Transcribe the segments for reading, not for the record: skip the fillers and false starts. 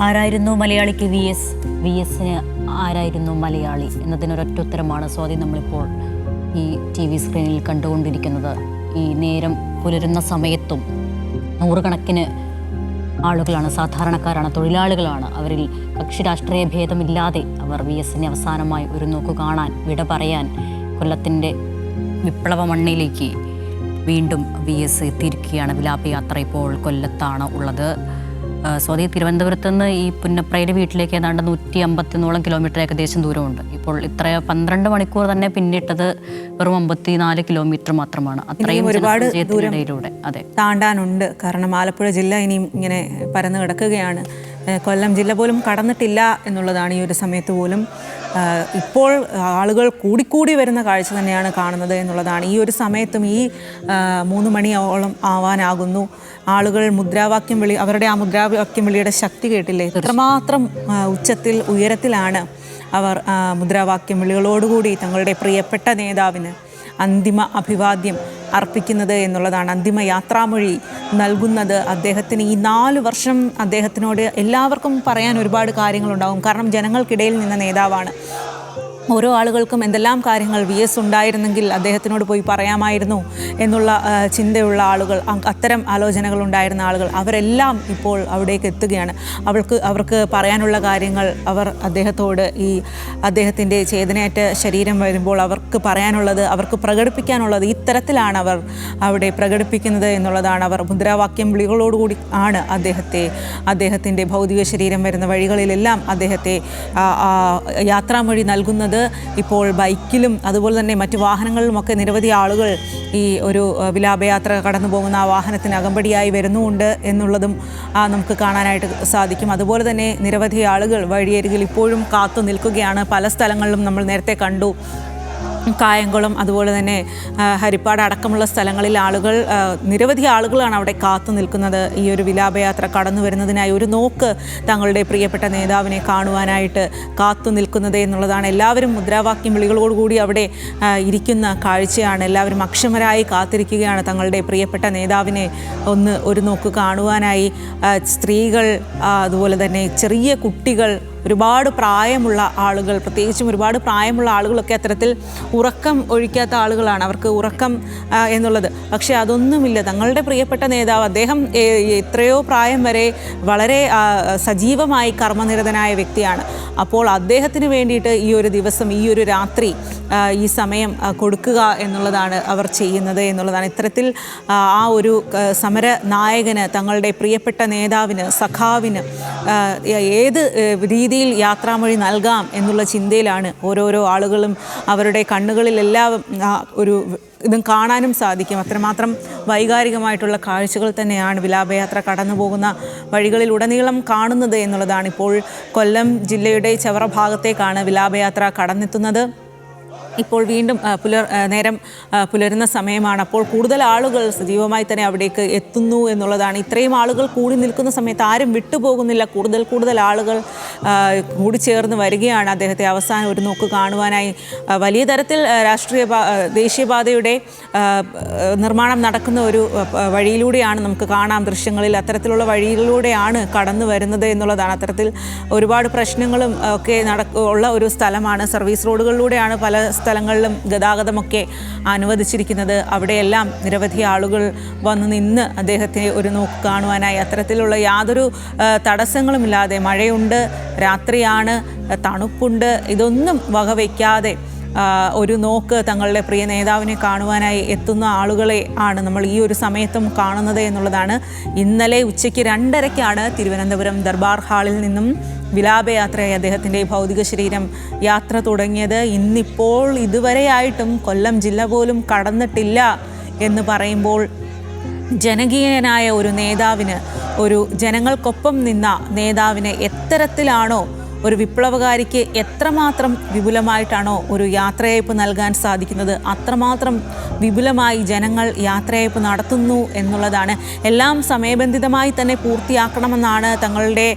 ആരായിരുന്നു മലയാളിക്ക് വി എസിന് ആരായിരുന്നു മലയാളി എന്നതിനൊരൊറ്റ ഉത്തരമാണ് സ്വാതി നമ്മളിപ്പോൾ ഈ TV സ്ക്രീനിൽ കണ്ടുകൊണ്ടിരിക്കുന്നത്. ഈ നേരം പുലരുന്ന സമയത്തും നൂറുകണക്കിന് ആളുകളാണ്, സാധാരണക്കാരാണ്, തൊഴിലാളികളാണ്. അവരിൽ കക്ഷി രാഷ്ട്രീയ ഭേദമില്ലാതെ അവർ വി എസിനെ അവസാനമായി ഒരു നോക്ക് കാണാൻ, വിട പറയാൻ കൊല്ലത്തിൻ്റെ വിപ്ലവ മണ്ണിലേക്ക് വീണ്ടും വി എസ് എത്തിയിരിക്കുകയാണ്. വിലാപയാത്ര ഇപ്പോൾ കൊല്ലത്താണ് ഉള്ളത്. സ്വാതി, തിരുവനന്തപുരത്ത് നിന്ന് ഈ പുന്നപ്രയുടെ വീട്ടിലേക്ക് ഏതാണ്ട് 151 കിലോമീറ്റർ ഏകദേശം ദൂരമുണ്ട്. ഇപ്പോൾ ഇത്ര 12 മണിക്കൂർ തന്നെ പിന്നിട്ടത് വെറും 54 കിലോമീറ്റർ മാത്രമാണ്. അത്രയും ഒരുപാട് ദൂരത്തിലൂടെ താണ്ടാനുണ്ട്. കാരണം ആലപ്പുഴ ജില്ല ഇനിയും ഇങ്ങനെ പരന്നു കിടക്കുകയാണ്. കൊല്ലം ജില്ല പോലും കടന്നിട്ടില്ല എന്നുള്ളതാണ് ഈ ഒരു സമയത്ത് പോലും. ഇപ്പോൾ ആളുകൾ കൂടിക്കൂടി വരുന്ന കാഴ്ച തന്നെയാണ് കാണുന്നത് എന്നുള്ളതാണ്. ഈ ഒരു സമയത്തും ഈ 3 മണിയോളം ആവാനാകുന്നു. ആളുകൾ മുദ്രാവാക്യം വിളി, അവരുടെ ആ മുദ്രാവാക്യം വിളിയുടെ ശക്തി കേട്ടില്ലേ? എത്രമാത്രം ഉച്ചത്തിൽ, ഉയരത്തിലാണ് അവർ മുദ്രാവാക്യം വിളികളോടുകൂടി തങ്ങളുടെ പ്രിയപ്പെട്ട നേതാവിന് അന്തിമ അഭിവാദ്യം അർപ്പിക്കുന്നത് എന്നുള്ളതാണ്. അന്തിമ യാത്രാമൊഴി നൽകുന്നത് അദ്ദേഹത്തിന്. ഈ 4 വർഷം അദ്ദേഹത്തിനോട് എല്ലാവർക്കും പറയാൻ ഒരുപാട് കാര്യങ്ങളുണ്ടാകും. കാരണം ജനങ്ങൾക്കിടയിൽ നിന്ന നേതാവാണ്. ഓരോ ആളുകൾക്കും എന്തെല്ലാം കാര്യങ്ങൾ വി എസ് ഉണ്ടായിരുന്നെങ്കിൽ അദ്ദേഹത്തിനോട് പോയി പറയാമായിരുന്നു എന്നുള്ള ചിന്തയുള്ള ആളുകൾ, അത്തരം ആലോചനകൾ ഉണ്ടായിരുന്ന ആളുകൾ, അവരെല്ലാം ഇപ്പോൾ അവിടേക്ക് എത്തുകയാണ്. അവർക്ക് പറയാനുള്ള കാര്യങ്ങൾ അവർ അദ്ദേഹത്തോട്, ഈ അദ്ദേഹത്തിൻ്റെ ചേതനയേറ്റ ശരീരം വരുമ്പോൾ അവർക്ക് പറയാനുള്ളത്, അവർക്ക് പ്രകടിപ്പിക്കാനുള്ളത് ഇത്തരത്തിലാണ് അവർ അവിടെ പ്രകടിപ്പിക്കുന്നത് എന്നുള്ളതാണ്. അവർ മുദ്രാവാക്യം വിളികളോടുകൂടി ആണ് അദ്ദേഹത്തിൻ്റെ ഭൗതിക ശരീരം വരുന്ന വഴികളിലെല്ലാം അദ്ദേഹത്തെ യാത്രാമൊഴി നൽകുന്നത്. ഇപ്പോൾ ബൈക്കിലും അതുപോലെ തന്നെ മറ്റു വാഹനങ്ങളിലുമൊക്കെ നിരവധി ആളുകൾ ഈ ഒരു വിലാപയാത്ര കടന്നു പോകുന്ന ആ വാഹനത്തിന് അകമ്പടിയായി വരുന്നുമുണ്ട് എന്നുള്ളതും നമുക്ക് കാണാനായിട്ട് സാധിക്കും. അതുപോലെ തന്നെ നിരവധി ആളുകൾ വഴിയരികിൽ ഇപ്പോഴും കാത്തു നിൽക്കുകയാണ്. പല സ്ഥലങ്ങളിലും നമ്മൾ നേരത്തെ കണ്ടു. കായംകുളം, അതുപോലെ തന്നെ ഹരിപ്പാട് അടക്കമുള്ള സ്ഥലങ്ങളിൽ ആളുകൾ, നിരവധി ആളുകളാണ് അവിടെ കാത്തു നിൽക്കുന്നത്. ഈ ഒരു വിലാപയാത്ര കടന്നു വരുന്നതിനായി ഒരു നോക്ക് തങ്ങളുടെ പ്രിയപ്പെട്ട നേതാവിനെ കാണുവാനായിട്ട് കാത്തു നിൽക്കുന്നത് എന്നുള്ളതാണ്. എല്ലാവരും മുദ്രാവാക്യം വിളികളോടുകൂടി അവിടെ ഇരിക്കുന്ന കാഴ്ചയാണ്. എല്ലാവരും അക്ഷമരായി കാത്തിരിക്കുകയാണ് തങ്ങളുടെ പ്രിയപ്പെട്ട നേതാവിനെ ഒരു നോക്ക് കാണുവാനായി. സ്ത്രീകൾ, അതുപോലെ തന്നെ ചെറിയ കുട്ടികൾ, ഒരുപാട് പ്രായമുള്ള ആളുകൾ, പ്രത്യേകിച്ചും ഒരുപാട് പ്രായമുള്ള ആളുകളൊക്കെ അത്തരത്തിൽ ഉറക്കം ഒഴിക്കാത്ത ആളുകളാണ്. അവർക്ക് ഉറക്കം എന്നുള്ളത്, പക്ഷേ അതൊന്നുമില്ല. തങ്ങളുടെ പ്രിയപ്പെട്ട നേതാവ്, അദ്ദേഹം എത്രയോ പ്രായം വരെ വളരെ സജീവമായി കർമ്മനിരതനായ വ്യക്തിയാണ്. അപ്പോൾ അദ്ദേഹത്തിന് വേണ്ടിയിട്ട് ഈ ഒരു ദിവസം, ഈ ഒരു രാത്രി, ഈ സമയം കൊടുക്കുക എന്നുള്ളതാണ് അവർ ചെയ്യുന്നത് എന്നുള്ളതാണ്. ഇത്തരത്തിൽ ആ ഒരു സമര നായകന്, തങ്ങളുടെ പ്രിയപ്പെട്ട നേതാവിന്, സഖാവിന് ഏത് രീതിയിൽ യാത്രാമൊഴി നൽകാം എന്നുള്ള ചിന്തയിലാണ് ഓരോരോ ആളുകളും. അവരുടെ കണ്ണുകളിലെല്ലാം ഒരു ഇതും കാണാനും സാധിക്കും. അത്രമാത്രം വൈകാരികമായിട്ടുള്ള കാഴ്ചകൾ തന്നെയാണ് വിലാപയാത്ര കടന്നു പോകുന്ന വഴികളിലുടനീളം കാണുന്നത് എന്നുള്ളതാണ്. ഇപ്പോൾ കൊല്ലം ജില്ലയുടെ ചവറ ഭാഗത്തേക്കാണ് വിലാപയാത്ര കടന്നെത്തുന്നത്. ഇപ്പോൾ വീണ്ടും നേരം പുലരുന്ന സമയമാണ്. അപ്പോൾ കൂടുതൽ ആളുകൾ സജീവമായി തന്നെ അവിടേക്ക് എത്തുന്നു എന്നുള്ളതാണ്. ഇത്രയും ആളുകൾ കൂടി നിൽക്കുന്ന സമയത്ത് ആരും വിട്ടുപോകുന്നില്ല. കൂടുതൽ ആളുകൾ കൂടിച്ചേർന്ന് വരികയാണ് അദ്ദേഹത്തെ അവസാനം ഒരു നോക്ക് കാണുവാനായി. വലിയ തരത്തിൽ ദേശീയപാതയുടെ നിർമ്മാണം നടക്കുന്ന ഒരു വഴിയിലൂടെയാണ് നമുക്ക് കാണാം ദൃശ്യങ്ങളിൽ. അത്തരത്തിലുള്ള വഴിയിലൂടെയാണ് കടന്നു വരുന്നത് എന്നുള്ളതാണ്. അത്തരത്തിൽ ഒരുപാട് പ്രശ്നങ്ങളും ഒക്കെ ഉള്ള ഒരു സ്ഥലമാണ്. സർവീസ് റോഡുകളിലൂടെയാണ് പല സ്ഥലങ്ങളിലും ഗതാഗതമൊക്കെ അനുവദിച്ചിരിക്കുന്നത്. അവിടെയെല്ലാം നിരവധി ആളുകൾ വന്ന് നിന്ന് അദ്ദേഹത്തെ ഒരു നോക്ക് കാണുവാനായി. അത്തരത്തിലുള്ള യാതൊരു തടസ്സങ്ങളുമില്ലാതെ, മഴയുണ്ട്, രാത്രിയാണ്, തണുപ്പുണ്ട്, ഇതൊന്നും വകവയ്ക്കാതെ ഒരു നോക്ക് തങ്ങളുടെ പ്രിയ നേതാവിനെ കാണുവാനായി എത്തുന്ന ആളുകളെ ആണ് നമ്മൾ ഈ ഒരു സമയത്തും കാണുന്നത് എന്നുള്ളതാണ്. ഇന്നലെ ഉച്ചയ്ക്ക് 2:30 തിരുവനന്തപുരം ദർബാർ ഹാളിൽ നിന്നും വിലാപയാത്രയായി അദ്ദേഹത്തിൻ്റെ ഭൗതിക ശരീരം യാത്ര തുടങ്ങിയത്. ഇന്നിപ്പോൾ ഇതുവരെയായിട്ടും കൊല്ലം ജില്ല പോലും കടന്നിട്ടില്ല എന്ന് പറയുമ്പോൾ, ജനകീയനായ ഒരു നേതാവിന്, ഒരു ജനങ്ങൾക്കൊപ്പം നിന്ന നേതാവിനെ എത്തരത്തിലാണോ ഒരു വിപ്ലവകാരിക്ക് എത്രമാത്രം വിപുലമായിട്ടാണോ ഒരു യാത്രയയപ്പ് നൽകാൻ സാധിക്കുന്നത്, അത്രമാത്രം വിപുലമായി ജനങ്ങൾ യാത്രയയപ്പ് നടത്തുന്നു എന്നുള്ളതാണ്. എല്ലാം സമയബന്ധിതമായി തന്നെ പൂർത്തിയാക്കണമെന്നാണ് തങ്ങളുടെ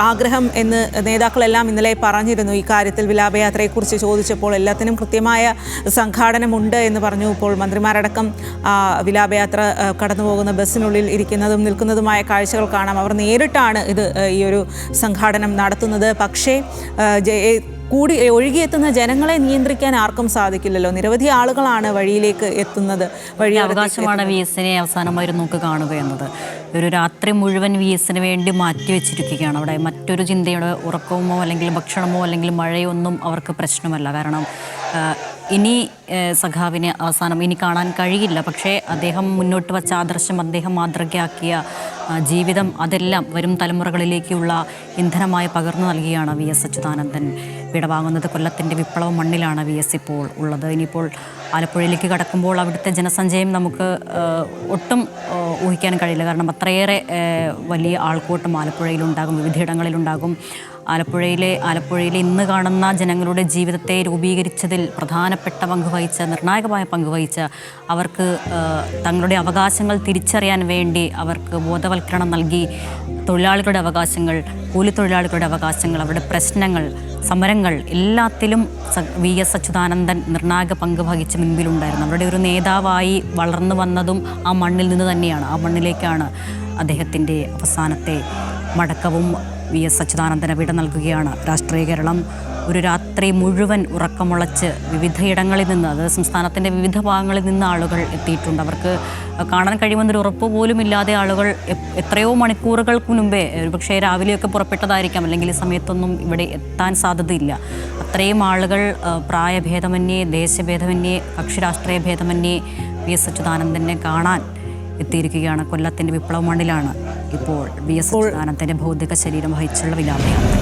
ആഗ്രഹം എന്ന് നേതാക്കളെല്ലാം ഇന്നലെ പറഞ്ഞിരുന്നു. ഈ കാര്യത്തിൽ വിലാപയാത്രയെക്കുറിച്ച് ചോദിച്ചപ്പോൾ എല്ലാത്തിനും കൃത്യമായ സംഘാടനമുണ്ട് എന്ന് പറഞ്ഞു. ഇപ്പോൾ മന്ത്രിമാരടക്കം വിലാപയാത്ര കടന്നു പോകുന്ന ബസ്സിനുള്ളിൽ ഇരിക്കുന്നതും നിൽക്കുന്നതുമായ കാഴ്ചകൾ കാണാം. അവർ നേരിട്ടാണ് ഈ ഒരു സംഘാടനം നടത്തുന്നത്. പക്ഷേ ഒഴുകിയെത്തുന്ന ജനങ്ങളെ നിയന്ത്രിക്കാൻ ആർക്കും സാധിക്കില്ലല്ലോ. നിരവധി ആളുകളാണ് വഴിയിലേക്ക് എത്തുന്നത്. അവകാശമാണ് VS അവസാനമായി നോക്ക് കാണുക എന്നത്. ഒരു രാത്രി മുഴുവൻ VS വേണ്ടി മാറ്റിവെച്ചിരിക്കുകയാണ്. അവിടെ മറ്റൊരു ചിന്തയുടെ ഉറക്കമോ അല്ലെങ്കിൽ ഭക്ഷണമോ അല്ലെങ്കിൽ മഴയോ ഒന്നും അവർക്ക് പ്രശ്നമല്ല. കാരണം ഇനി സഖാവിനെ അവസാനം ഇനി കാണാൻ കഴിയില്ല. പക്ഷേ അദ്ദേഹം മുന്നോട്ട് വച്ച ആദർശം, അദ്ദേഹം മാതൃകയാക്കിയ ജീവിതം, അതെല്ലാം വരും തലമുറകളിലേക്കുള്ള ഇന്ധനമായി പകർന്നു നൽകിയാണ് VS അച്യുതാനന്ദൻ വിടവാങ്ങുന്നത്. കൊല്ലത്തിൻ്റെ വിപ്ലവ മണ്ണിലാണ് VS ഇപ്പോൾ ഉള്ളത്. ഇനിയിപ്പോൾ ആലപ്പുഴയിലേക്ക് കടക്കുമ്പോൾ അവിടുത്തെ ജനസഞ്ചയം നമുക്ക് ഒട്ടും ഊഹിക്കാൻ കഴിയില്ല. കാരണം അത്രയേറെ വലിയ ആൾക്കൂട്ടം ആലപ്പുഴയിലുണ്ടാകും, വിവിധയിടങ്ങളിലുണ്ടാകും. ആലപ്പുഴയിലെ ഇന്ന് കാണുന്ന ജനങ്ങളുടെ ജീവിതത്തെ രൂപീകരിച്ചതിൽ പ്രധാനപ്പെട്ട പങ്കുവഹിച്ച, നിർണായകമായ പങ്കുവഹിച്ച, അവർക്ക് തങ്ങളുടെ അവകാശങ്ങൾ തിരിച്ചറിയാൻ വേണ്ടി അവർക്ക് ബോധവൽക്കരണം നൽകി തൊഴിലാളികളുടെ അവകാശങ്ങൾ, കൂലിത്തൊഴിലാളികളുടെ അവകാശങ്ങൾ, അവരുടെ പ്രശ്നങ്ങൾ, സമരങ്ങൾ എല്ലാത്തിലും VS അച്യുതാനന്ദൻ നിർണായക പങ്ക് വഹിച്ച് മുൻപിലുണ്ടായിരുന്നു. അവരുടെ ഒരു നേതാവായി വളർന്നു വന്നതും ആ മണ്ണിൽ നിന്ന് തന്നെയാണ്. ആ മണ്ണിലേക്കാണ് അദ്ദേഹത്തിൻ്റെ അവസാനത്തെ മടക്കവും. VS അച്യുതാനന്ദന് വിട നൽകുകയാണ് രാഷ്ട്രീയ കേരളം. ഒരു രാത്രി മുഴുവൻ ഉറക്കമുളച്ച് വിവിധയിടങ്ങളിൽ നിന്ന്, അത് സംസ്ഥാനത്തിൻ്റെ വിവിധ ഭാഗങ്ങളിൽ നിന്ന് ആളുകൾ എത്തിയിട്ടുണ്ട്. അവർക്ക് കാണാൻ കഴിയുമെന്നൊരു ഉറപ്പ് പോലും ഇല്ലാതെ ആളുകൾ എത്രയോ മണിക്കൂറുകൾക്ക് മുൻപേ, ഒരുപക്ഷേ രാവിലെയൊക്കെ പുറപ്പെട്ടതായിരിക്കാം, അല്ലെങ്കിൽ ഈ സമയത്തൊന്നും ഇവിടെ എത്താൻ സാധ്യതയില്ല. അത്രയും ആളുകൾ പ്രായഭേദമന്യേ, ദേശഭേദമന്യേ, കക്ഷി രാഷ്ട്രീയ ഭേദമന്യേ VS അച്യുതാനന്ദനെ കാണാൻ എത്തിയിരിക്കുകയാണ്. കൊല്ലത്തിൻ്റെ വിപ്ലവ മണ്ണിലാണ് ഇപ്പോൾ VS അച്യുതാനന്ദൻ്റെ ഭൗതിക ശരീരം വഹിച്ചുള്ള വിലാപയാത്ര.